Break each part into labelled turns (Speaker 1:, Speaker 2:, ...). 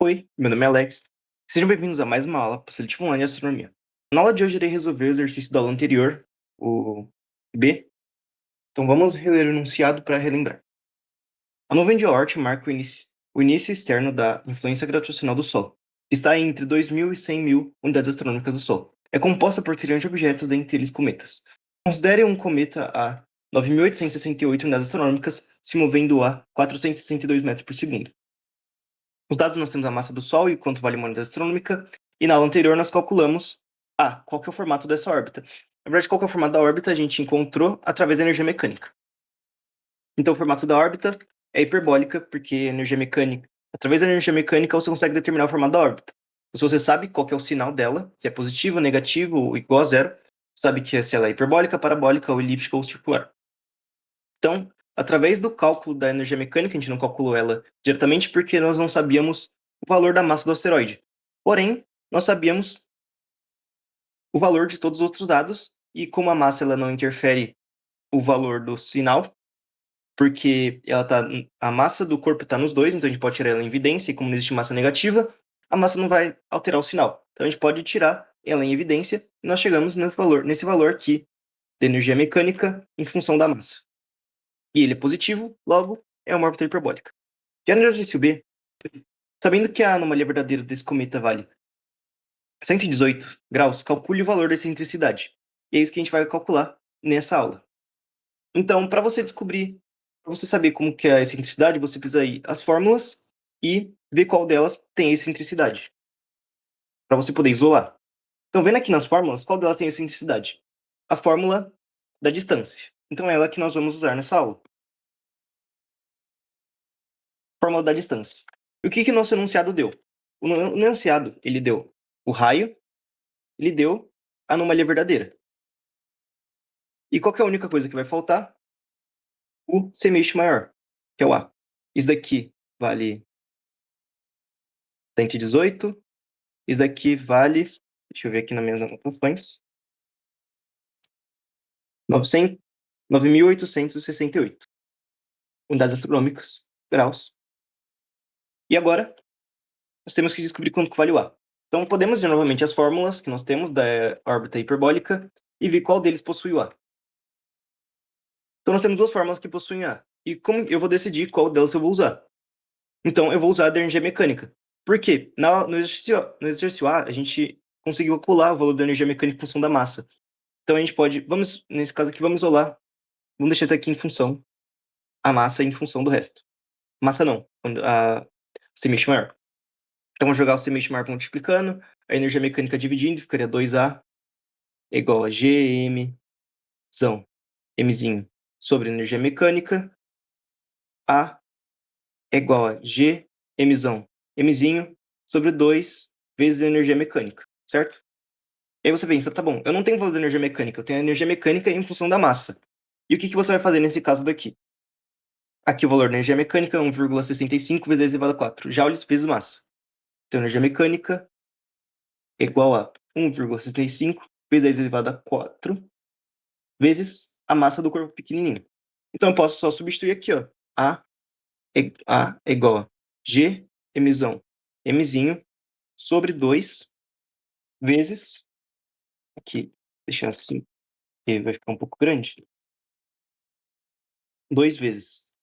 Speaker 1: Oi, meu nome é Alex. Sejam bem-vindos a mais uma aula para Seletivo Online de Astronomia. Na aula de hoje irei resolver o exercício da aula anterior, o B. Então vamos reler o enunciado para relembrar. A nuvem de Oort marca o início externo da influência gravitacional do Sol, que está entre 2.000 e 100.000 unidades astronômicas do Sol. É composta por trilhões de objetos, dentre eles cometas. Considere um cometa a 9.868 unidades astronômicas se movendo a 462 metros por segundo. Os dados nós temos a massa do Sol e quanto vale uma unidade astronômica, e na aula anterior nós calculamos qual que é o formato dessa órbita. Na verdade, qual que é o formato da órbita a gente encontrou através da energia mecânica. Então, o formato da órbita é hiperbólica, porque energia mecânica, através da energia mecânica você consegue determinar o formato da órbita. Se você sabe qual que é o sinal dela, se é positivo, negativo ou igual a zero, sabe que se ela é hiperbólica, parabólica, ou elíptica ou circular. Então, através do cálculo da energia mecânica, a gente não calculou ela diretamente porque nós não sabíamos o valor da massa do asteroide. Porém, nós sabíamos o valor de todos os outros dados, e como a massa ela não interfere o valor do sinal, porque a massa do corpo está nos dois, então a gente pode tirar ela em evidência, e como não existe massa negativa, a massa não vai alterar o sinal. Então a gente pode tirar ela em evidência, e nós chegamos nesse valor aqui de energia mecânica em função da massa. E ele é positivo, logo é uma órbita hiperbólica. Já no exercício B, sabendo que a anomalia verdadeira desse cometa vale 118 graus, calcule o valor da excentricidade. E é isso que a gente vai calcular nessa aula. Então, para você saber como que é a excentricidade, você precisa ir às fórmulas e ver qual delas tem excentricidade, para você poder isolar. Então, vendo aqui nas fórmulas, qual delas tem excentricidade? A fórmula da distância. Então, é ela que nós vamos usar nessa aula. Fórmula da distância. E o que o nosso enunciado deu? O enunciado, ele deu o raio, ele deu a anomalia verdadeira. E qual que é a única coisa que vai faltar? O semeixo maior, que é o A. Isso daqui vale 118. Isso daqui vale, deixa eu ver aqui nas minhas anotações, 9.868 unidades astronômicas, graus. E agora, nós temos que descobrir quanto que vale o A. Então, podemos ver novamente as fórmulas que nós temos da órbita hiperbólica e ver qual deles possui o A. Então, nós temos duas fórmulas que possuem A. E como eu vou decidir qual delas eu vou usar? Então, eu vou usar a da energia mecânica. Por quê? No exercício A, a gente conseguiu calcular o valor da energia mecânica em função da massa. Então, a gente pode... nesse caso aqui, vamos isolar. Vamos deixar isso aqui em função... A massa em função do resto. Massa não. A semeixe maior. Então, vamos jogar o semeixe maior multiplicando. A energia mecânica dividindo. Ficaria 2A igual a Gm... Mzinho sobre energia mecânica. A é igual a G, Mzinho, sobre 2 vezes a energia mecânica, certo? E aí você pensa, tá bom, eu não tenho valor da energia mecânica, eu tenho a energia mecânica em função da massa. E o que você vai fazer nesse caso daqui? Aqui o valor da energia mecânica é 1,65 vezes 10 elevado a 4 joules vezes massa. Então, energia mecânica é igual a 1,65 vezes 10 elevado a 4 vezes a massa do corpo pequenininho. Então, eu posso só substituir aqui, ó. A é igual a G, Mzinho, sobre 2 vezes, aqui, deixar assim, que vai ficar um pouco grande, 2 vezes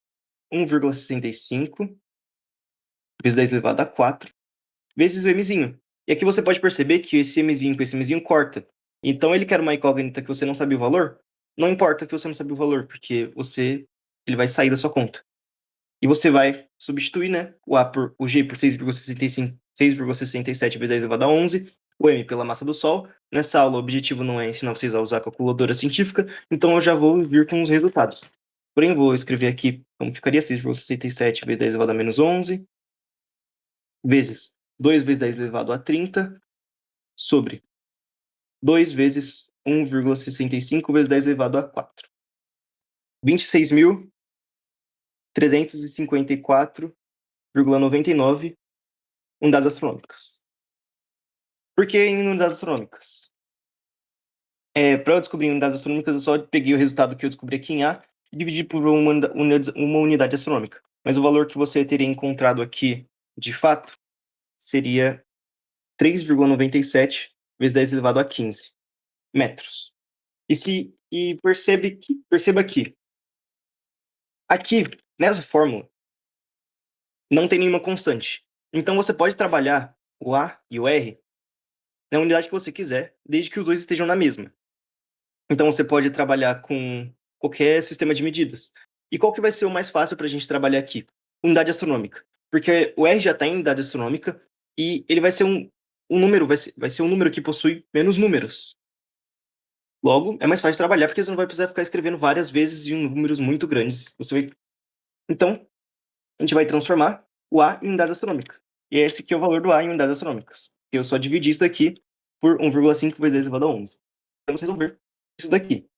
Speaker 1: 1,65 vezes 10 elevado a 4 vezes o Mzinho. E aqui você pode perceber que esse Mzinho com esse Mzinho corta. Então ele quer uma incógnita que você não sabia o valor, não importa que você não sabia o valor, porque ele vai sair da sua conta. E você vai substituir, né, o G por 6,65, 6,67 vezes 10 elevado a 11, o M pela massa do Sol. Nessa aula, o objetivo não é ensinar vocês a usar a calculadora científica, então eu já vou vir com os resultados. Porém, vou escrever aqui como ficaria 6,67 vezes 10 elevado a menos 11, vezes 2 vezes 10 elevado a 30, sobre 2 vezes 1,65 vezes 10 elevado a 4. 26.354,99 unidades astronômicas. Por que em unidades astronômicas? Para eu descobrir unidades astronômicas, eu só peguei o resultado que eu descobri aqui em A e dividi por uma unidade astronômica. Mas o valor que você teria encontrado aqui, de fato, seria 3,97 vezes 10 elevado a 15 metros. Perceba que aqui, nessa fórmula, não tem nenhuma constante. Então você pode trabalhar o A e o R na unidade que você quiser, desde que os dois estejam na mesma. Então você pode trabalhar com qualquer sistema de medidas. E qual que vai ser o mais fácil para a gente trabalhar aqui? Unidade astronômica. Porque o R já está em unidade astronômica e ele vai ser um número, vai ser um número que possui menos números. Logo, é mais fácil de trabalhar porque você não vai precisar ficar escrevendo várias vezes em números muito grandes. Então, a gente vai transformar o A em unidades astronômicas. E esse aqui é o valor do A em unidades astronômicas. Eu só dividi isso daqui por 1,5 vezes 10 elevado a 11. Vamos resolver isso daqui.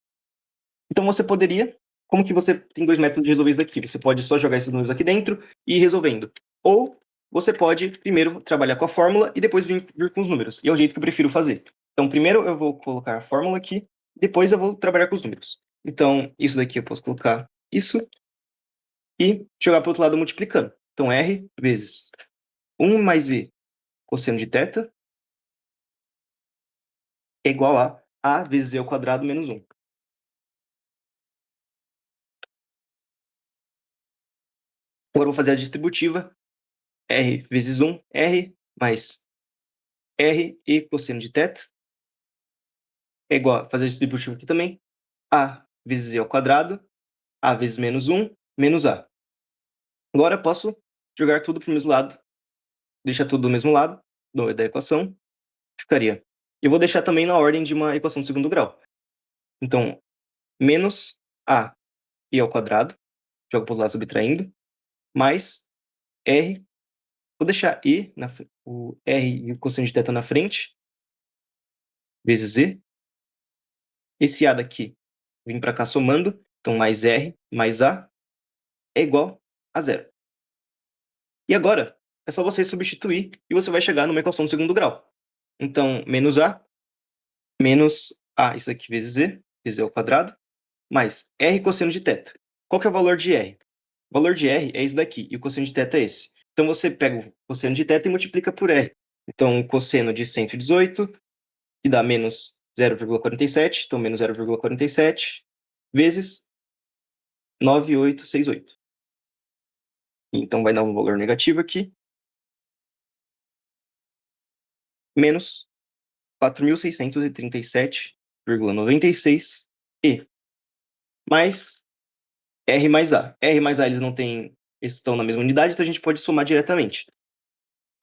Speaker 1: Então você poderia, como que você tem dois métodos de resolver isso daqui? Você pode só jogar esses números aqui dentro e ir resolvendo. Ou você pode primeiro trabalhar com a fórmula e depois vir com os números. E é o jeito que eu prefiro fazer. Então primeiro eu vou colocar a fórmula aqui, depois eu vou trabalhar com os números. Então isso daqui eu posso colocar isso e jogar para o outro lado multiplicando. Então R vezes 1 mais E cosseno de θ é igual a vezes E ao quadrado menos 1. Agora eu vou fazer a distributiva. R vezes 1, R mais R e cosseno de θ é igual a fazer a distributiva aqui também. A vezes E ao quadrado, A vezes menos 1, menos A. Agora eu posso jogar tudo para o mesmo lado. Deixar tudo do mesmo lado da equação. Ficaria. Eu vou deixar também na ordem de uma equação de segundo grau. Então, menos A e ao quadrado. Jogo para o outro lado subtraindo. Mais R. Vou deixar o R e o cosseno de θ na frente. Vezes Z. Esse A daqui vem para cá somando. Então, mais R mais A é igual a zero. E agora, é só você substituir e você vai chegar numa equação de segundo grau. Então, menos A, isso aqui vezes E ao quadrado, mais R cosseno de θ. Qual que é o valor de R? O valor de R é esse daqui, e o cosseno de θ é esse. Então, você pega o cosseno de θ e multiplica por R. Então, o cosseno de 118, que dá menos 0,47, então menos 0,47, vezes 9868. Então, vai dar um valor negativo aqui, menos 4.637,96 e mais R mais A. R mais A eles não têm, eles estão na mesma unidade, então a gente pode somar diretamente.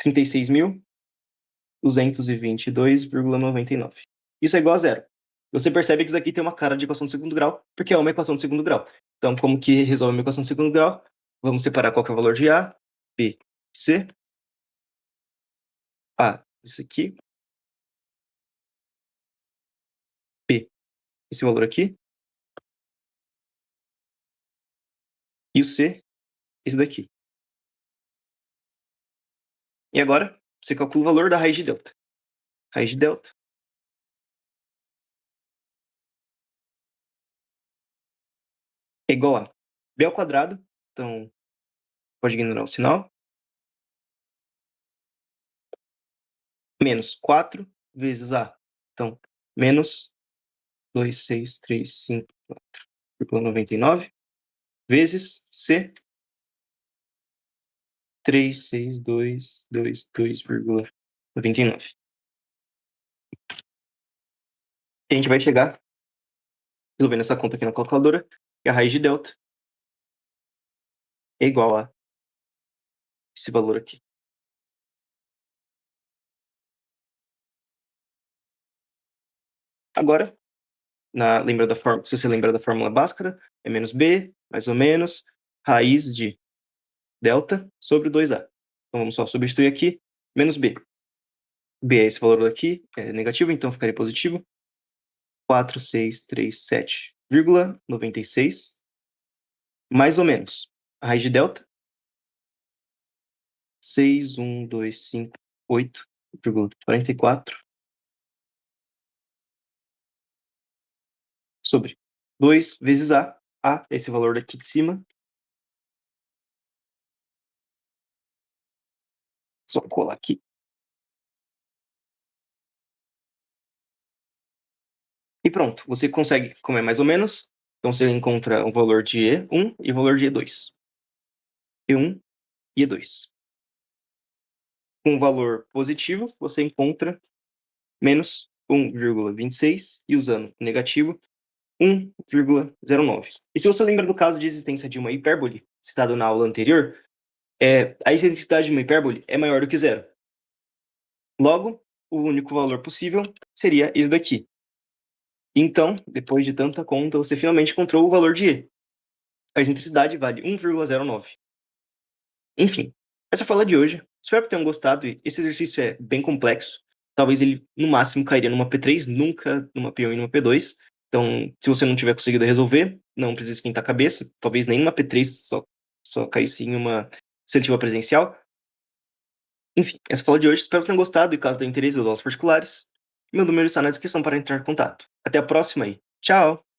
Speaker 1: 36.222,99. Isso é igual a zero. Você percebe que isso aqui tem uma cara de equação de segundo grau, porque é uma equação de segundo grau. Então, como que resolve uma equação de segundo grau? Vamos separar qual que é o valor de A, B, C. A, isso aqui. B, esse valor aqui. E o C, esse daqui. E agora, você calcula o valor da raiz de delta. Raiz de delta é igual a b ao quadrado, então pode ignorar o sinal, menos 4 vezes a, então menos 2635,99 vezes c, 36222,99. E a gente vai chegar, resolvendo essa conta aqui na calculadora, que a raiz de delta é igual a esse valor aqui. Agora, se você lembra da fórmula Bhaskara, é menos b, mais ou menos, raiz de delta sobre 2a. Então vamos só substituir aqui, menos b. B é esse valor aqui, é negativo, então ficaria positivo. 4.637,96, mais ou menos. A raiz de delta, 6.1258,44 sobre 2 vezes A. A é esse valor daqui de cima. Só colar aqui. E pronto, você consegue, como é mais ou menos, então você encontra o valor de E1 e o valor de E2. E1 e E2. Com o valor positivo, você encontra menos 1,26 e usando negativo, 1,09. E se você lembra do caso de existência de uma hipérbole, citado na aula anterior, a excentricidade de uma hipérbole é maior do que zero. Logo, o único valor possível seria esse daqui. Então, depois de tanta conta, você finalmente encontrou o valor de E. A excentricidade vale 1,09. Enfim, essa foi a aula de hoje. Espero que tenham gostado. Esse exercício é bem complexo. Talvez ele, no máximo, cairia numa P3, nunca numa P1 e numa P2. Então, se você não tiver conseguido resolver, não precisa esquentar a cabeça. Talvez nem numa P3, só caísse em uma seletiva presencial. Enfim, essa foi a aula de hoje. Espero que tenham gostado. E caso tenha interesse, eu dou aulas particulares. Meu número está na descrição para entrar em contato. Até a próxima aí. Tchau!